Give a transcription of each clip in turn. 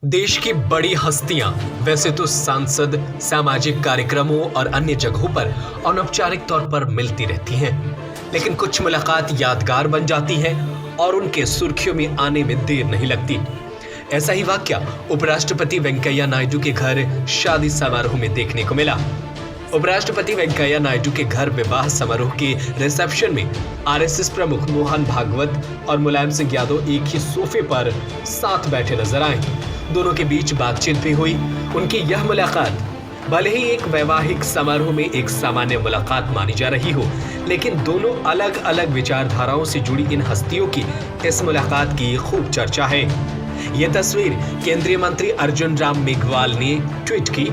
देश की बड़ी हस्तियां वैसे तो सांसद, सामाजिक कार्यक्रमों और अन्य जगहों पर अनौपचारिक तौर पर मिलती रहती हैं, लेकिन कुछ मुलाकात यादगार बन जाती है और उनके सुर्खियों में आने में देर नहीं लगती। ऐसा ही वाकया उपराष्ट्रपति वेंकैया नायडू के घर शादी समारोह में देखने को मिला। उपराष्ट्रपति वेंकैया नायडू के घर विवाह समारोह के रिसेप्शन में आरएसएस प्रमुख मोहन भागवत और मुलायम सिंह यादव एक ही सोफे पर साथ बैठे नजर आए। दोनों के बीच बातचीत भी हुई। उनकी यह मुलाकात भले ही एक वैवाहिक समारोह में एक सामान्य मुलाकात मानी जा रही हो, लेकिन दोनों अलग अलग विचारधाराओं से जुड़ी इन हस्तियों की इस मुलाकात की खूब चर्चा है। यह तस्वीर केंद्रीय मंत्री अर्जुन राम मेघवाल ने ट्वीट की।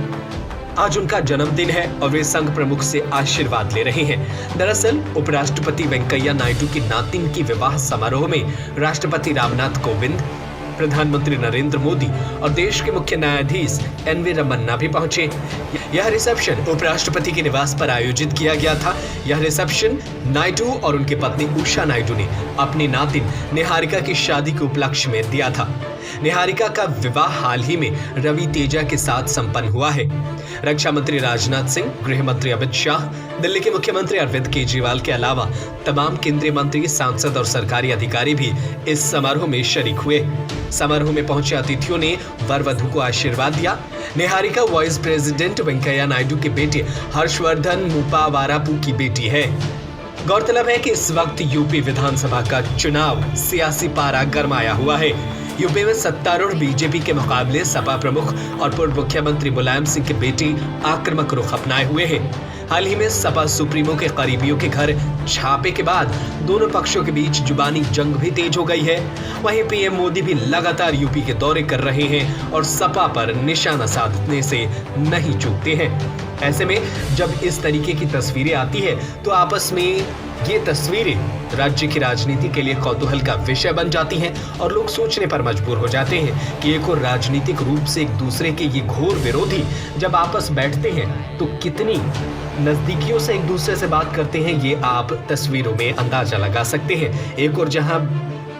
आज उनका जन्मदिन है और वे संघ प्रमुख से आशीर्वाद ले रहे हैं। दरअसल उपराष्ट्रपति वेंकैया नायडू की नातिन की विवाह समारोह में राष्ट्रपति रामनाथ कोविंद, प्रधानमंत्री नरेंद्र मोदी और देश के मुख्य न्यायाधीश एन.वी. रमन्ना भी पहुंचे। यह रिसेप्शन उपराष्ट्रपति के निवास पर आयोजित किया गया था। यह रिसेप्शन नायडू और उनकी पत्नी उषा नायडू ने अपनी नातिन निहारिका की शादी के उपलक्ष्य में दिया था। निहारिका का विवाह हाल ही में रवि तेजा के साथ संपन्न हुआ है। रक्षा मंत्री राजनाथ सिंह, गृह मंत्री अमित शाह, दिल्ली के मुख्यमंत्री अरविंद केजरीवाल के अलावा तमाम केंद्रीय मंत्री, सांसद और सरकारी अधिकारी भी इस समारोह में शरीक हुए। समारोह में पहुंचे अतिथियों ने वर वधू को आशीर्वाद दिया। निहारिका वाइस प्रेसिडेंट वेंकैया नायडू के बेटे हर्षवर्धन मुपावारापू की बेटी है। गौरतलब है कि इस वक्त यूपी विधानसभा का चुनाव सियासी पारा गरमाया हुआ है। यूपी में सत्तारूढ़ बीजेपी के मुकाबले सपा प्रमुख और पूर्व मुख्यमंत्री मुलायम सिंह के बेटे आक्रामक रुख अपनाए हुए हैं। हाल ही में सपा सुप्रीमो के करीबियों के घर छापे के बाद दोनों पक्षों के बीच जुबानी जंग भी तेज हो गई है। वहीं पीएम मोदी भी लगातार यूपी के दौरे कर रहे हैं और सपा पर निशाना साधने से नहीं चूकते हैं। ऐसे में जब इस तरीके की तस्वीरें आती है तो आपस में ये तस्वीरें राज्य की राजनीति के लिए कौतूहल का विषय बन जाती हैं और लोग सोचने पर मजबूर हो जाते हैं कि एक और राजनीतिक रूप से एक दूसरे के ये घोर विरोधी जब आपस बैठते हैं तो कितनी नजदीकियों से एक दूसरे से बात करते हैं, ये आप तस्वीरों में अंदाजा लगा सकते हैं। एक और जहां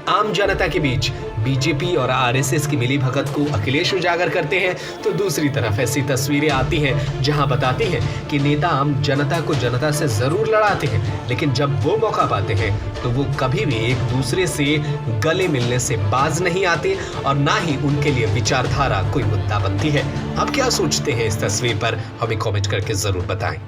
आम जनता के बीच बीजेपी और आरएसएस की मिलीभगत को अखिलेश उजागर करते हैं, तो दूसरी तरफ ऐसी तस्वीरें आती हैं जहां बताती हैं कि नेता आम जनता को जनता से जरूर लड़ाते हैं, लेकिन जब वो मौका पाते हैं तो वो कभी भी एक दूसरे से गले मिलने से बाज नहीं आते और ना ही उनके लिए विचारधारा कोई मुद्दा बनती है। आप क्या सोचते हैं इस तस्वीर पर? हमें कॉमेंट करके जरूर बताएं।